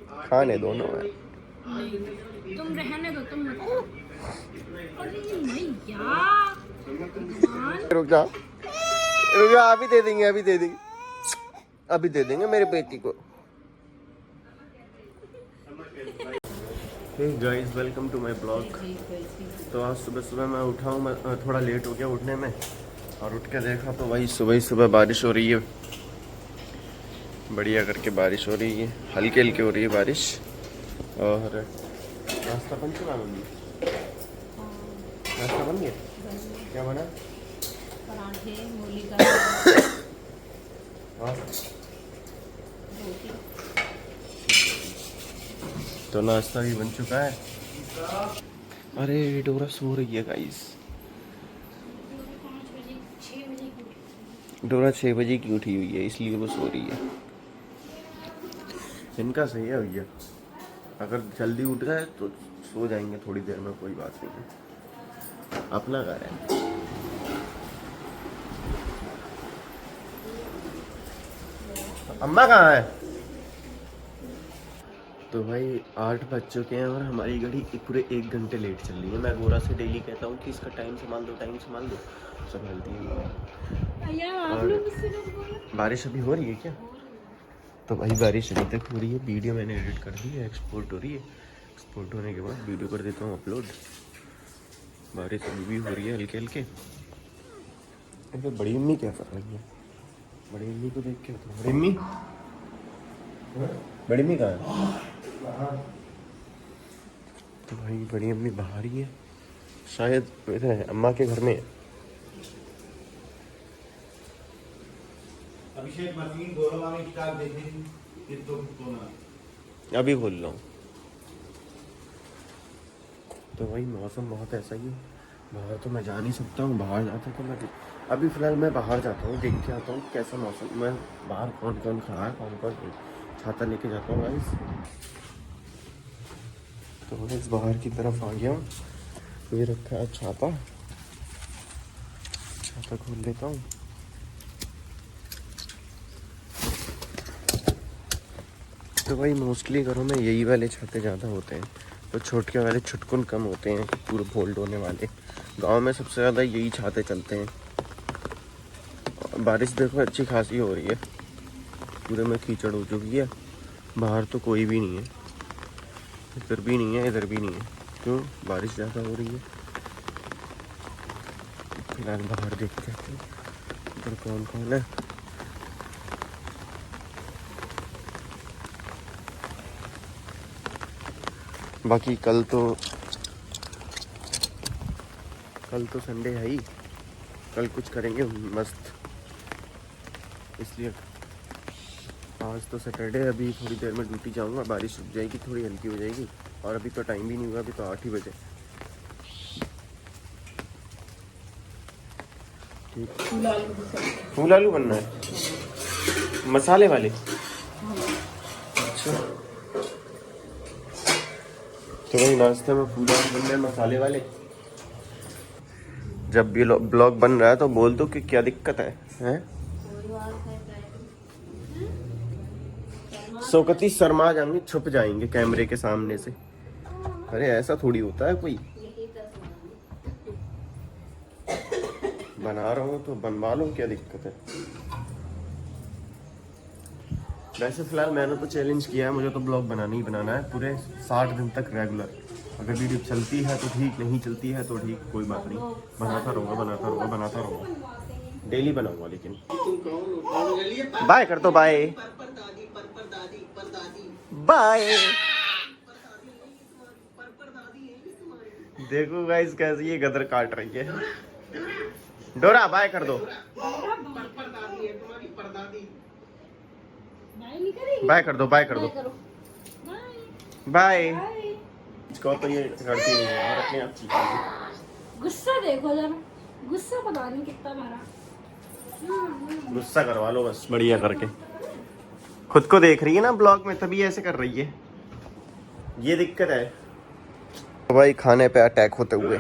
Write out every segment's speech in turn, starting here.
खाने दोनों है। तुम रहने दो, तुम मत। अरे भैया रुक जा, रुक जा, अभी दे देंगे, अभी दे देंगे, अभी दे देंगे मेरे बेटी को। Hey guys, welcome to my blog. तो आज सुबह सुबह मैं उठा हूँ, मैं थोड़ा लेट हो गया उठने में, और उठ के देखा तो वही सुबह ही सुबह बारिश हो रही है, बढ़िया करके बारिश हो रही है, हल्की हल्की हो रही है बारिश। और नाश्ता बन चुका मम्मी? नाश्ता बन गया? क्या बना? पराठे, मूली का हाँ, रोटी। तो नाश्ता भी बन चुका है। अरे डोरा सो रही है गाइस। 5 बजे 6 बजे की डोरा 6 बजे की उठी हुई है, इसलिए वो सो रही है। इनका सही है भैया, अगर जल्दी उठ गए तो सो जाएंगे थोड़ी देर में, कोई बात नहीं है, अपना घर है। अम्मा कहाँ है? तो भाई 8 बज चुके हैं और हमारी गाड़ी पूरे 1 घंटे लेट चल रही है। मैं गोरा से डेली कहता हूँ कि इसका टाइम संभाल दो, टाइम संभाल दो, संभालती है। और बारिश अभी हो रही है क्या? तो भाई बारिश अभी तक हो रही है। वीडियो मैंने एडिट कर दी है, एक्सपोर्ट हो रही है। एक्सपोर्ट होने के बाद वीडियो कर देता हूँ अपलोड। बारिश अभी भी हो रही है हल्के हल्के। अरे बड़ी अम्मी क्या कर रही है? बड़ी अम्मी को देख के होता है। बड़ी अम्मी, बड़ी अम्मी कहाँ है? तो भाई बड़ी अम्मी बाहर ही है, शायद इधर है, अम्मा के घर में है। अभिषेक मसीह गौरव में किताब देखी तो ना अभी बोल रहा हूँ। तो भाई मौसम बहुत ऐसा ही है, बाहर तो मैं जा नहीं सकता हूँ। बाहर जाता तो मैं अभी फ़िलहाल मैं बाहर जाता हूँ, देख के आता हूँ कैसा मौसम। मैं बाहर कौन कौन खड़ा है, कौन कौन छाता लेके जाता हूँ गाइस। तो मैं इस बाहर की तरफ आ गया हूँ। ये रखा है छाता, छाता खोल लेता हूँ। तो भाई मोस्टली घरों में यही वाले छाते ज़्यादा होते हैं, तो छोटे वाले छुटकुन कम होते हैं, पूरे फोल्ड होने वाले। गांव में सबसे ज़्यादा यही छाते चलते हैं। बारिश देखो अच्छी खासी हो रही है, पूरे में कीचड़ हो चुकी है। बाहर तो कोई भी नहीं है, इधर भी नहीं है, इधर भी नहीं है। क्यों? बारिश ज़्यादा हो रही है। फिलहाल बाहर देखते हैं इधर कौन कौन है। बाकी कल तो संडे है ही, कल कुछ करेंगे मस्त, इसलिए आज तो सैटरडे। अभी थोड़ी देर में ड्यूटी जाऊंगा, बारिश रुक जाएगी, थोड़ी हल्की हो जाएगी। और अभी तो टाइम भी नहीं हुआ, अभी तो 8 ही बजे। ठीक, फूल आलू बनना है, मसाले वाले। अच्छा, तो वही नाश्ते में फूल आलू बनने हैं, मसाले वाले। जब भी ब्लॉग बन रहा है तो बोल दो कि क्या दिक्कत है, हैं? शौकती शर्मा जाएंगे, छुप जाएंगे कैमरे के सामने से। अरे ऐसा थोड़ी होता है, कोई बना रहा हूँ तो बनवा लो, क्या दिक्कत है? वैसे फिलहाल मैंने तो चैलेंज किया है, मुझे तो ब्लॉग बनाना ही बनाना है पूरे 60 दिन तक रेगुलर। अगर वीडियो चलती है तो ठीक, नहीं चलती है तो ठीक, कोई बात नहीं, बनाता रहूँगा बनाता रहूँगा बनाता रहूँगा, डेली बनाऊँगा। लेकिन बाय कर दो, बाय बाय। देखो गाइस कैसे ये गदर काट रही है। डोरा बाय कर दो, बाय कर दो, बाय कर दो, बाय। इसको तो ये करती नहीं है और अपने आप चीखती। गुस्सा देखो जरा, गुस्सा पता नहीं कितना भरा। गुस्सा करवा लो बस बढ़िया करके। खुद को देख रही है ना ब्लॉग में, तभी ऐसे कर रही है, ये दिक्कत है। तो भाई खाने पे अटैक होते हुए।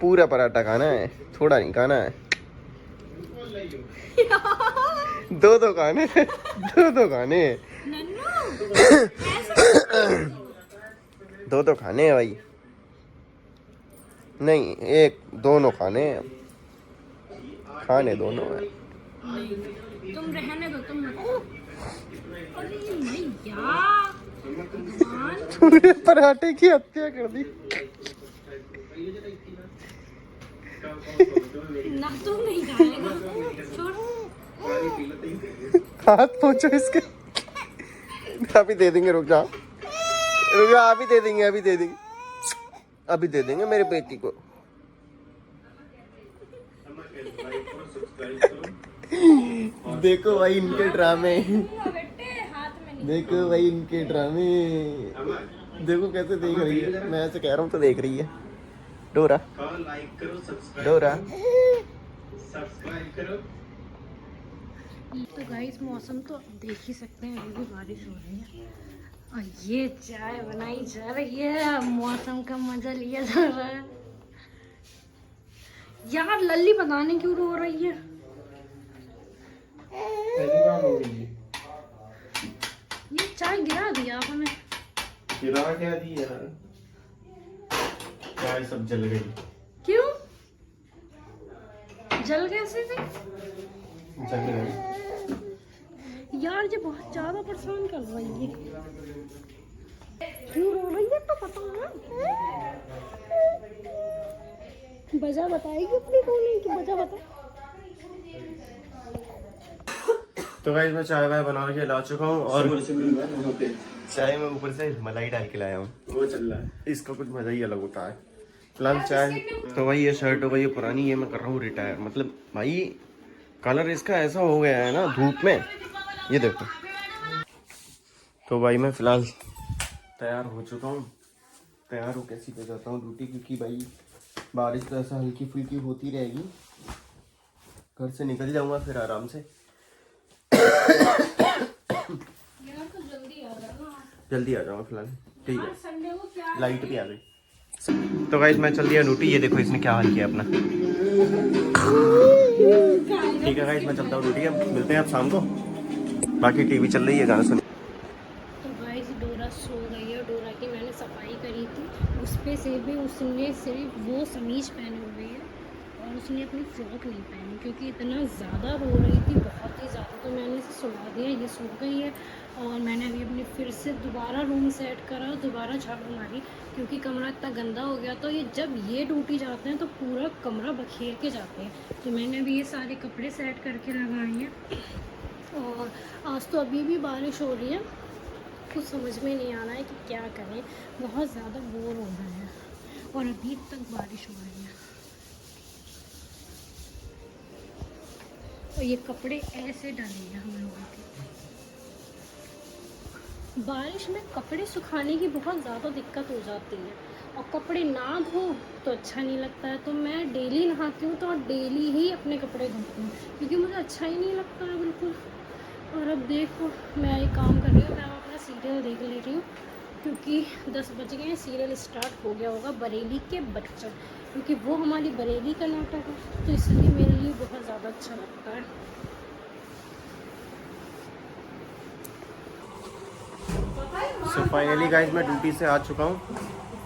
पूरा पराठा खाना है, थोड़ा नहीं खाना है। दो खाने दो खाने दो खाने हैं भाई, नहीं एक दोनों खाने हैं, खाने दोनों हैं। तुम रहने दो, तुम मत। अरे नहीं यार, भगवान। तूने पराठे की हत्या कर दी। ना तुम नहीं खाएगा, छोड़ो। हाथ पहुंचो इसके। अभी दे देंगे, रुक जाओ अभी दे देंगे, अभी दे देंगे मेरे बेटी को। देखो भाई इनके ड्रामे, बेटे हाथ में नहीं। देखो भाई इनके ड्रामे, देखो कैसे देख रही है। मैं ऐसे कह रहा हूँ तो देख रही है। डोरा डोरा सब्सक्राइब करो। तो गाइस मौसम तो देख ही सकते हैं, अभी भी बारिश हो रही है और ये चाय बनाई जा रही है, मौसम का मजा लिया जा रहा है। यार लल्ली पता नहीं क्यों रो रही है। ये चाय गिरा दिया आपने। गिरा क्या दी यार, चाय सब जल गई। क्यों जल कैसे थे जल गई यार, ये बहुत ज्यादा परेशान कर रही है। क्यों रो रही है तो पता है? वजह बताएगी अपनी रोने की, वजह बता। तो गाइस मैं चाय वाय बना के ला चुका हूँ और चाय में ऊपर से मलाई डाल के लाया हूँ, वो चल रहा है। इसका कुछ मजा ही अलग होता है। फिलहाल चाय तो भाई ये शर्ट हो गई है पुरानी, ये मैं कर रहा हूँ रिटायर। मतलब भाई कलर इसका ऐसा हो गया है ना धूप में, ये देखो। तो भाई मैं फिलहाल तैयार हो चुका हूँ, तैयार होकर सीधे जाता हूँ ड्यूटी, क्योंकि भाई बारिश तो ऐसा हल्की फुल्की होती रहेगी। घर से निकल जाऊँगा फिर आराम से। यार तो जल्दी आ जाना, जल्दी आ जाऊँगा फिलहाल, ठीक है। संडे को क्या लाइट भी आ गई। तो गाइस मैं चल दिया ड्यूटी, ये देखो इसने क्या हाल किया अपना। ठीक है गाइस मैं चलता हूँ ड्यूटी, अब मिलते हैं आप शाम को। बाकी टीवी चल रही है, गाना सुन। तो गाइस डोरा सो गई है। डोरा की मैंने सफाई करी थी, उस पे से भी उसने सिर्फ वो समीज पहनी हुई है और उसने अपनी फ्रॉक नहीं पहनी, क्योंकि इतना ज़्यादा रो रही थी, बहुत ही ज़्यादा। तो मैंने इसे सुला दिया, ये सो गई है। और मैंने अभी अपने फिर से दोबारा रूम सेट करा, दोबारा झाड़ू मारी, क्योंकि कमरा इतना गंदा हो गया। तो ये जब ये ड्यूटी जाते हैं तो पूरा कमरा बखेर के जाते हैं। तो मैंने अभी ये सारे कपड़े सेट करके लगाए हैं। और आज तो अभी भी बारिश हो रही है, कुछ समझ में नहीं आ रहा है कि क्या करें, बहुत ज़्यादा बोर हो रहे हैं और अभी तक बारिश हो रही है। और ये कपड़े ऐसे डलेंगे हम लोगों के। बारिश में कपड़े सुखाने की बहुत ज़्यादा दिक्कत हो जाती है और कपड़े ना धो तो अच्छा नहीं लगता है। तो मैं डेली नहाती हूँ तो डेली ही अपने कपड़े धोती हूँ, क्योंकि मुझे अच्छा ही नहीं लगता है बिल्कुल। और अब देखो मैं एक काम कर रही हूँ, मैं अपना सीरियल देख ले रही हूँ, क्योंकि 10 बज गए हैं। सीरियल स्टार्ट हो गया होगा बरेली के बच्चन, क्योंकि वो हमारी बरेली का नाटक है, तो इसलिए मेरे लिए बहुत ज़्यादा अच्छा लगता है। सो फाइनली गाइस मैं ड्यूटी से आ चुका हूँ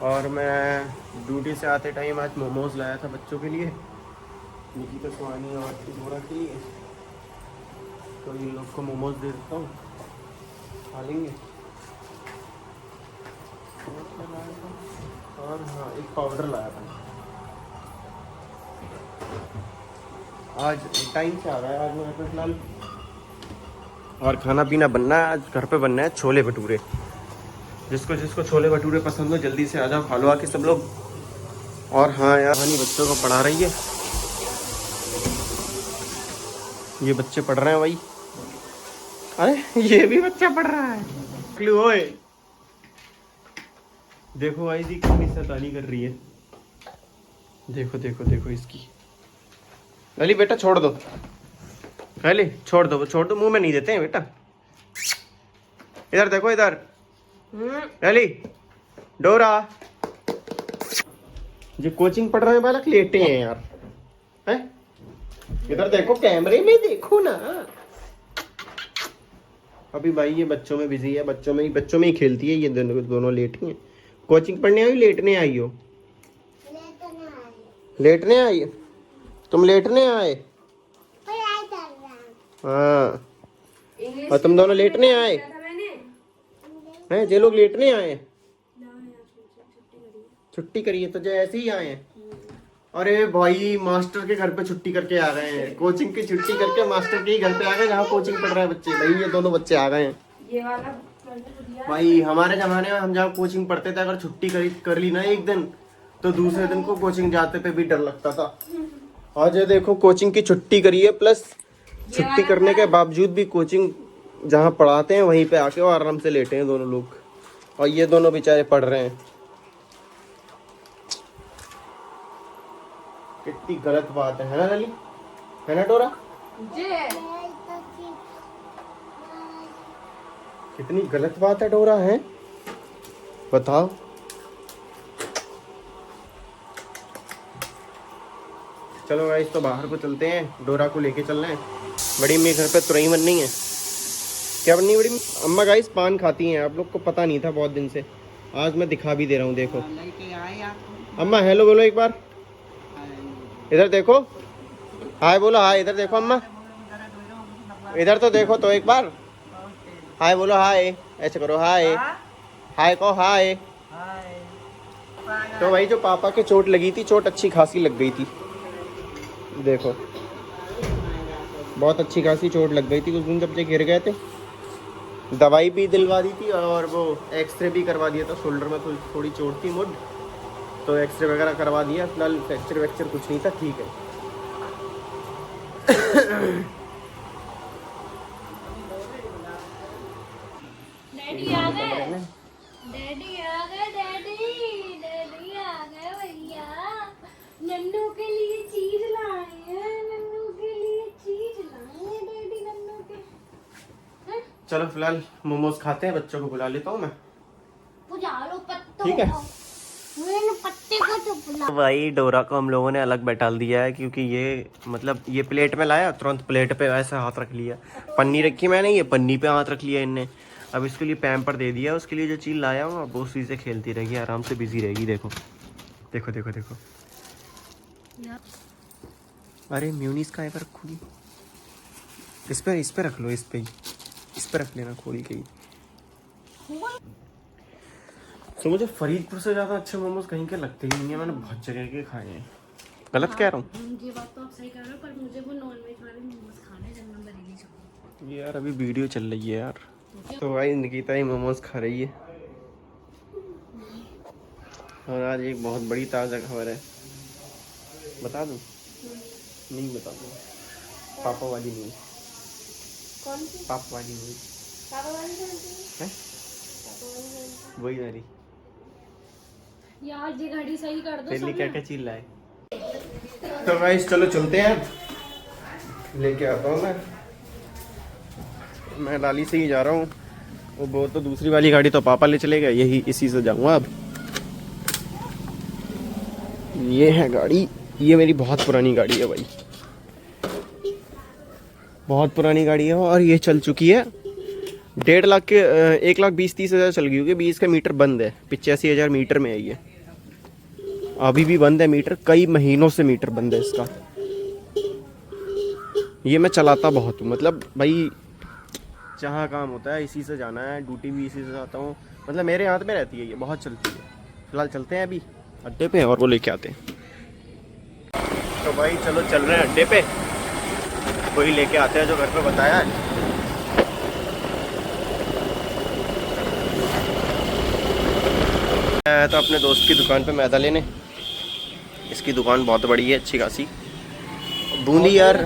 और मैं ड्यूटी से आते टाइम आज मोमोज लाया था बच्चों के लिए, निकिता सुहानी और डोरा के लिए। तो इन लोग को मोमोज दे देता हूँ, खा लेंगे। और हाँ एक पाउडर लाया था, आज टाइम से आ रहा है आज मेरे पे फिलहाल। और खाना पीना बनना है आज, घर पे बनना है छोले भटूरे। जिसको जिसको छोले भटूरे पसंद हो जल्दी से आ जाओ, खा लो आके सब लोग। और हाँ यार हानी बच्चों को पढ़ा रही है, ये बच्चे पढ़ रहे हैं भाई। अरे ये भी बच्चा पढ़ रहा है। ओए देखो भाई जी कितनी शैतानी कर रही है, देखो देखो देखो इसकी। अली बेटा छोड़ दो, अली छोड़ दो, छोड़ दो, मुंह में नहीं देते हैं बेटा। इधर देखो इधर, अली डोरा। जो कोचिंग पढ़ रहे हैं बालक लेटे हैं यार, हैं इधर देखो, कैमरे में देखो ना। अभी भाई ये बच्चों में बिजी है, बच्चों में ही खेलती है। ये दोनों लेटी हैं। कोचिंग पढ़ने आई, लेटने आई हो? लेटने आई? तुम लेटने आए? हाँ, और तुम दोनों लेटने आए हैं? जे लोग लेटने आए, छुट्टी करी है तो जो ऐसे ही आए हैं। अरे भाई मास्टर के घर पे छुट्टी करके आ गए हैं, कोचिंग की छुट्टी करके मास्टर के ही घर पे आ गए जहाँ कोचिंग पढ़ रहे हैं बच्चे। भाई ये दोनों बच्चे आ गए हैं। ये वाला भाई हमारे जमाने में हम जहाँ कोचिंग पढ़ते थे, अगर छुट्टी कर ली ना एक दिन, तो दूसरे दिन को कोचिंग जाते पे भी डर लगता था। आज ये देखो, कोचिंग की छुट्टी करी है, प्लस छुट्टी करने के बावजूद भी कोचिंग जहाँ पढ़ाते हैं वहीं पे आके वो आराम से लेटे हैं दोनों लोग। और ये दोनों बेचारे पढ़ रहे हैं। कितनी गलत बात है ना लली, है ना डोरा? कितनी गलत बात है डोरा, है बताओ। चलो गाइस, तो बाहर को चलते हैं, डोरा को लेके चल रहे हैं। बड़ी अम्मी घर पे तुरई बननी है। क्या बननी है बड़ी अम्मा? गाइस पान खाती हैं, आप लोग को पता नहीं था बहुत दिन से, आज मैं दिखा भी दे रहा हूँ। देखो अम्मा, हेलो बोलो एक बार, इधर देखो, हाय बोलो, हाय इधर देखो अम्मा, इधर तो देखो तो एक बार, हाय बोलो, हाय ऐसे करो, हाय हाय को हाय। तो भाई जो पापा के चोट लगी थी, चोट अच्छी खासी लग गई थी। देखो बहुत अच्छी खासी चोट लग गई थी उस दिन जब ये गिर गए थे। दवाई भी दिलवा दी थी और वो एक्सरे भी करवा दिया था। शोल्डर में थोड़ी चोट थी मुड, तो एक्सरे वगैरह करवा दिया। फिलहाल फ्रैक्चर वैक्चर कुछ नहीं था, ठीक है। डैडी आ गए, डैडी आ गए, डैडी आ गए भैया। नन्नू के लिए चीज लाए हैं, नन्नू के लिए चीज लाए हैं डैडी, नन्नू के। चलो फिलहाल मोमोज खाते हैं, बच्चों को बुला लेता हूँ मैं। बुला लो पत्तों, ठीक है। मैंने पत्ते को तो बुला। भाई डोरा को हम लोगों ने अलग बैठा दिया है, क्योंकि ये मतलब ये प्लेट में लाया, तुरंत प्लेट पे वैसे हाथ रख लिया। पन्नी रखी मैंने, ये पन्नी पे हाथ रख लिया इनने। अब इसके लिए पैम्पर दे दिया, उसके लिए जो चीज़ लाया हूँ अब उसी से खेलती रहेगी, आराम से बिजी रहेगी। देखो देखो देखो देखो। अरे म्यूनीस का एवर रखूँगी, इस पे रख लो, इस पे रख लेना खोल के ही। तो मुझे फरीदपुर से ज़्यादा अच्छे मोमोज कहीं के लगते ही नहीं है, मैंने बहुत जगह के खाए हैं। गलत कह रहा हूँ? ये बात तो आप सही कह रहे हो, पर मुझे वो नॉनवेज वाले मोमोज खाने हैं जब मैं बरेली जाऊँ। यार अभी वीडियो चल रही है यार। तो भाई निकिता ही मोमोज खा रही है। और आज एक बहुत बड़ी ताज़ा खबर है, बता दूँ? नहीं बता दूँ। पापा वाली न्यूज़। कौन सी? पापा वाली न्यूज़ पापा वाली कौन सी? है, वही वाली। यार ये घड़ी सही कर दो। तेरे लिए क्या क्या चीज लाए? तो गाइस चलो चलते हैं, लेके आता हूँ मैं लाली से ही जा रहा हूँ। वो तो दूसरी वाली गाड़ी तो पापा ले चले गए, यही इसी से जाऊँगा अब। ये है गाड़ी, ये मेरी बहुत पुरानी गाड़ी है भाई, बहुत पुरानी गाड़ी है। और ये चल चुकी है 1.5 लाख के 1,20,30,000 चल गई होगी। 20 का मीटर बंद है, 85,000 मीटर में है ये। अभी भी बंद है मीटर, कई महीनों से मीटर बंद है इसका। ये मैं चलाता बहुत हूँ, मतलब भाई जहाँ काम होता है इसी से जाना है, ड्यूटी भी इसी से जाता हूँ, मतलब मेरे हाथ में रहती है ये, बहुत चलती है। फिलहाल चलते हैं अभी अड्डे पे और वो लेके आते हैं। तो भाई चलो चल रहे हैं अड्डे पे, वही लेके आते हैं जो घर पे बताया है। तो अपने दोस्त की दुकान पे मैदा लेने, इसकी दुकान बहुत बड़ी है, अच्छी खासी। बूंदी यार,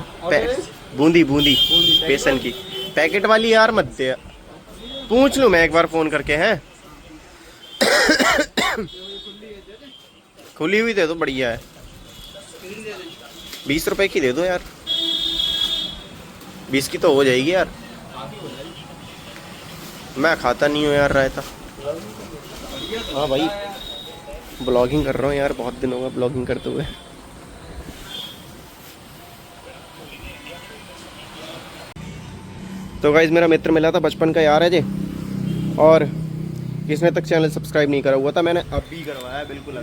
बूंदी बेसन की पैकेट वाली यार मत दे, पूछ लूँ मैं एक बार फ़ोन करके। हैं खुली हुई दे दो, बढ़िया है। 20 रुपए की दे दो यार, 20 की तो हो जाएगी यार। मैं खाता नहीं हूँ यार रायता। हाँ भाई ब्लॉगिंग कर रहा हूँ यार, बहुत दिन हो गए ब्लॉगिंग करते हुए। तो गाइस मेरा मित्र मिला था, बचपन का यार है जी, और इसने तक चैनल सब्सक्राइब नहीं करा हुआ था, मैंने अभी करवाया है, बिल्कुल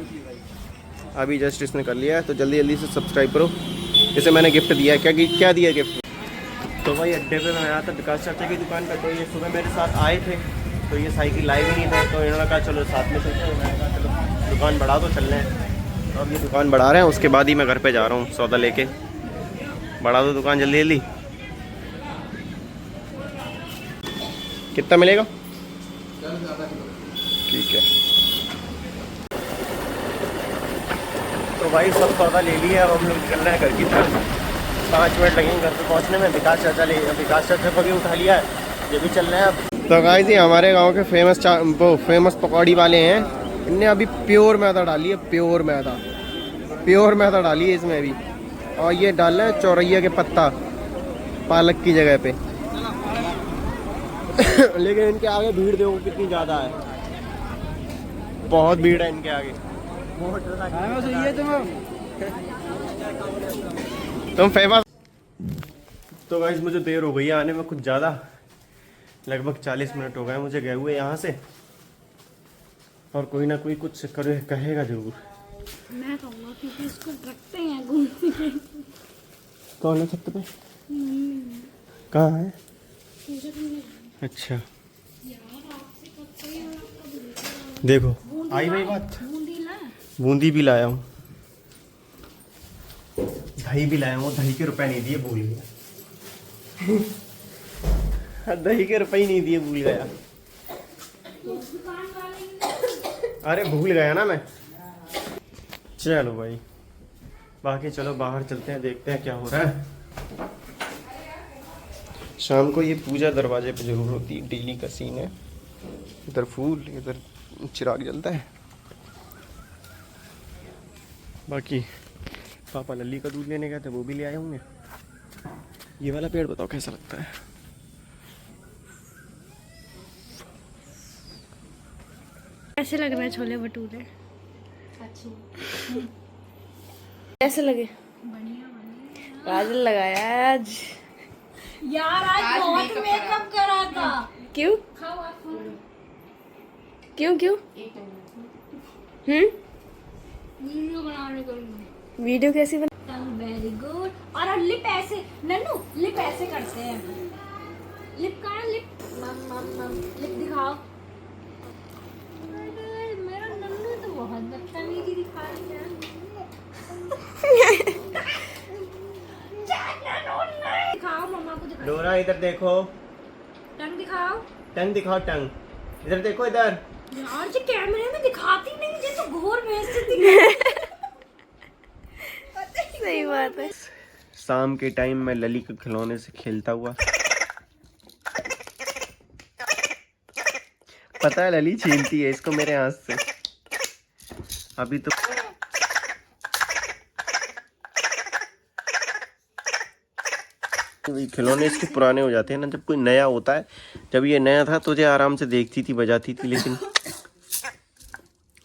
अभी जस्ट इसने कर लिया है। तो जल्दी जल्दी से सब्सक्राइब करो। इसे मैंने गिफ्ट दिया है। क्या दिया गिफ्ट? तो भाई अड्डे पे मैं आया था विकास चाचा की दुकान पर। तो ये सुबह मेरे साथ आए थे, तो ये साइकिल लाए भी नहीं थे, तो इन्होंने कहा चलो साथ में चलते हैं। मैंने कहा चलो दुकान बढ़ा दो, चल रहे हैं। तो अब ये दुकान बढ़ा रहे हैं, उसके बाद ही मैं घर पे जा रहा हूँ सौदा लेके। बढ़ा दो दुकान जल्दी जल्दी। कितना मिलेगा? ठीक है। तो भाई सब सौदा ले लिया, अब हम लोग निकल रहे हैं घर की तरफ। 5 मिनट लगेंगे घर पे पहुंचने में। विकास चाचा को भी उठा लिया है, ये भी चल रहे हैं अब। तो गाइस ये हमारे गांव के फेमस पकौड़ी वाले हैं। इनने अभी प्योर मैदा डाली है, प्योर मैदा डाली है इसमें भी। और ये डाल रहे हैं चौरैया के पत्ता पालक की जगह पे। लेकिन इनके आगे भीड़ देखो कितनी ज़्यादा है, बहुत भीड़ है इनके आगे। तुम फेमस। तो गाइस मुझे देर हो गई है आने में कुछ ज़्यादा, लगभग 40 मिनट हो गए मुझे गए हुए यहाँ से। और कोई ना कोई कुछ कहेगा जरूर। मैं कहूँगा क्योंकि इसको रखते हैं घूमने। कौन है छत पे? कहाँ है? अच्छा देखो आई वही बात। बूंदी भी लाया हूँ, दही भी लाया हूँ। दही के रुपए नहीं दिए, भूल गया। दही के रुपए ही नहीं दिए, भूल गया। अरे भूल गया ना मैं। चलो भाई बाकी चलो बाहर चलते हैं, देखते हैं क्या हो रहा है। शाम को ये पूजा दरवाजे पे जरूर होती है, डेली का सीन है। इधर फूल, इधर चिराग जलता है। बाकी पापा लल्ली का दूध लेने गए थे, वो भी ले आए होंगे। ये वाला पेड़ बताओ कैसा लगता है? कैसे लग रहा है छोले भटूरे? कैसे लगे? काजल लगाया आज यार, आज बहुत मेकअप करा था। क्यों? वीडियो बनाने को। वीडियो कैसी बना? Very good. और लिप ऐसे, नन्नू लिप ऐसे करते हैं। लिप का लिप लिप दिखाओ। मेरा नन्नू तो बहुत बदतमीजी दिखा रही है। दिखाओ मम्मा को, दिखाओ। डोरा इधर देखो, टंग दिखाओ। टंग दिखाओ, टंग इधर देखो, इधर। यार जी कैमरे में दिखाती नहीं, मुझे तो घोर बेइज्जती। सही बात है। शाम के टाइम में लली के खिलौने से खेलता हुआ। पता है लली छीनती है इसको मेरे हाथ से। अभी तो खिलौने इसके पुराने हो जाते हैं ना, जब कोई नया होता है। जब ये नया था तुझे आराम से देखती थी, बजाती थी, लेकिन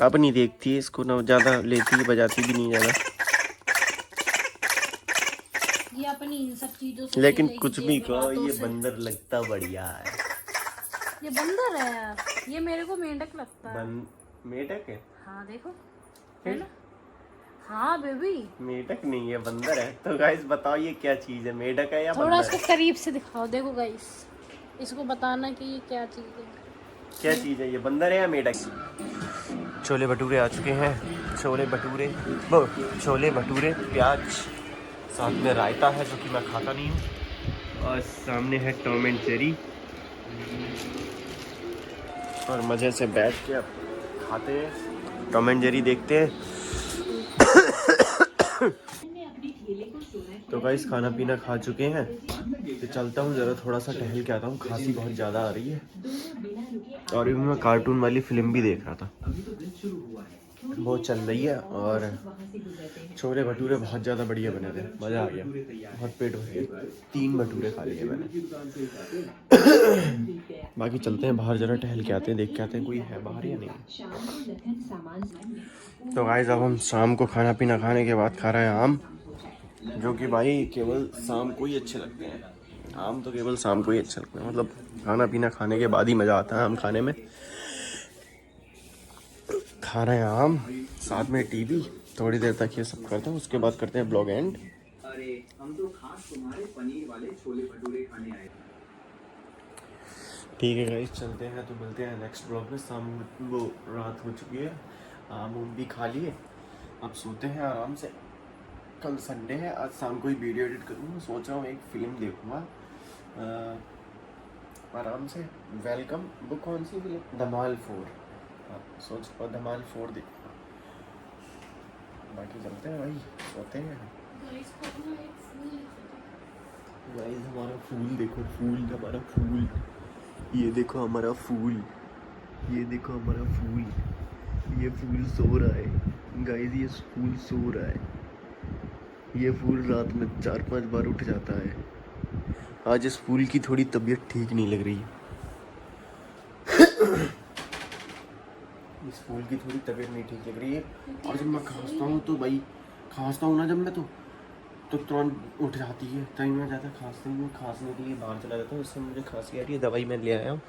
अब नहीं देखती है इसको ना, ज़्यादा लेती है, बजाती भी नहीं ज़्यादा। ये अपनी इन सब चीजों से लेकिन खेलेगी, कुछ भी कहो, बातों ये से। बंदर लगता बढ़िया है। ये बंदर है यार, ये मेरे को मेंढक लगता है। मेढक है? हाँ देखो, है ना? हाँ बेबी, मेढक नहीं है, बंदर है। तो गाइस बताओ ये क्या चीज़ है, मेढक है या थोड़ा बंदर इसको है? करीब से दिखाओ। देखो गाइस, इसको बताना कि ये क्या चीज है। क्या चीज़ है ये, बंदर है या मेढक? छोले भटूरे आ चुके हैं। छोले भटूरे प्याज, साथ में रायता है जो कि मैं खाता नहीं हूँ, और सामने है टॉम एंड जेरी। और मज़े से बैठ के अब खाते हैं, टॉम एंड जेरी देखते हैं। तो गाइस खाना पीना खा चुके हैं, तो चलता हूँ ज़रा थोड़ा सा टहल के आता हूँ। खांसी बहुत ज़्यादा आ रही है, और अभी मैं कार्टून वाली फिल्म भी देख रहा था, वो चल रही है। और छोले भटूरे बहुत ज़्यादा बढ़िया बने थे, मज़ा आ गया, बहुत पेट भर गया। 3 भटूरे खा लिए मैंने। बाकी चलते हैं बाहर, ज़रा टहल के आते हैं, देख के आते हैं कोई है बाहर या नहीं। तो गाइस अब हम शाम को खाना पीना खाने के बाद खा रहे हैं आम, जो कि भाई केवल शाम को ही अच्छे लगते हैं। आम तो केवल शाम को ही अच्छा लगता है, मतलब खाना पीना खाने के बाद ही मज़ा आता है आम खाने में। खा रहे हैं आम, साथ में टीवी, थोड़ी देर तक ये सब करते हैं, उसके बाद करते हैं ब्लॉग एंड। अरे हम तो खास तुम्हारे पनीर वाले छोले भटूरे खाने आए। ठीक है गाइस, चलते हैं तो मिलते हैं नेक्स्ट ब्लॉग में। शाम वो रात हो चुकी है, आम उम भी खा लिए, अब सोते हैं आराम से। कल संडे है, आज शाम को ही वीडियो एडिट करूँगा। सोच रहा हूँ एक फिल्म देखूँगा आराम से। वेलकम, वो कौन सी फिल्म, धमाल 4। हाँ, सोच रहा धमाल 4 देखूँगा। बाकी चलते हैं भाई, सोते हैं। गाइस हमारा फूल देखो, फूल हमारा फूल, ये देखो हमारा फूल, ये देखो हमारा फूल, ये फूल सो रहा है गाइस, ये फूल सो रहा है। ये फूल रात में 4-5 बार उठ जाता है। आज इस फूल की थोड़ी तबीयत ठीक नहीं लग रही है। इस फूल की थोड़ी तबीयत नहीं ठीक लग रही है, और जब मैं खांसता हूँ तो भाई, खांसता हूँ ना जब मैं, तो तुरंत उठ जाती है। तभी मैं ज़्यादा खांसता हूँ, खांसने के लिए बाहर चला जाता हूँ, इससे मुझे खांसी आ रही है। दवाई मैं ले आया हूँ,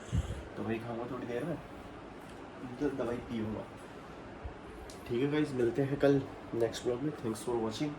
दवाई खाऊंगा थोड़ी देर में, तो दवाई पीऊँगा। ठीक है गाइस, मिलते हैं कल नेक्स्ट ब्लॉग में। Thanks for watching.